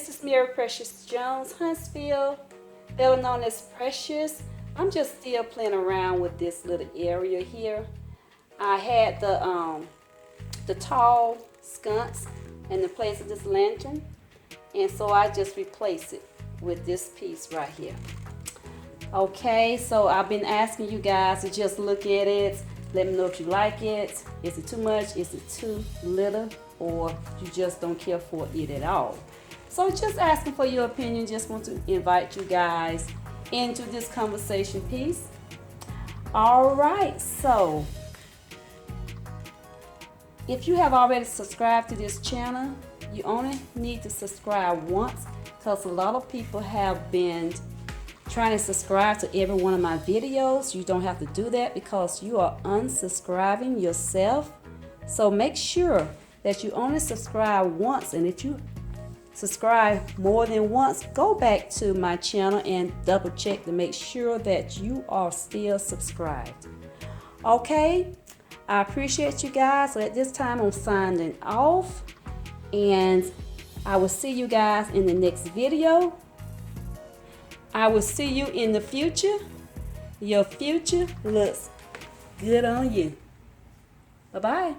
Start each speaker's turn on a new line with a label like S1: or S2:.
S1: this is Mary Precious Jones, Huntsville, better known as Precious. I'm just still playing around with this little area here. I had the tall sconce in the place of this lantern, and so I just replaced it with this piece right here. Okay, so I've been asking you guys to just look at it. Let me know if you like it. Is it too much? Is it too little? Or you just don't care for it at all? So just asking for your opinion. Just want to invite you guys into this conversation piece. All right, so if you have already subscribed to this channel, you only need to subscribe once, because a lot of people have been trying to subscribe to every one of my videos. You don't have to do that because you are unsubscribing yourself. So make sure that you only subscribe once, and if you subscribe more than once, go back to my channel and double check to make sure that you are still subscribed. Okay, I appreciate you guys. So at this time I'm signing off, and I will see you guys in the next video. I will see you in the future. Your future looks good on you. Bye-bye.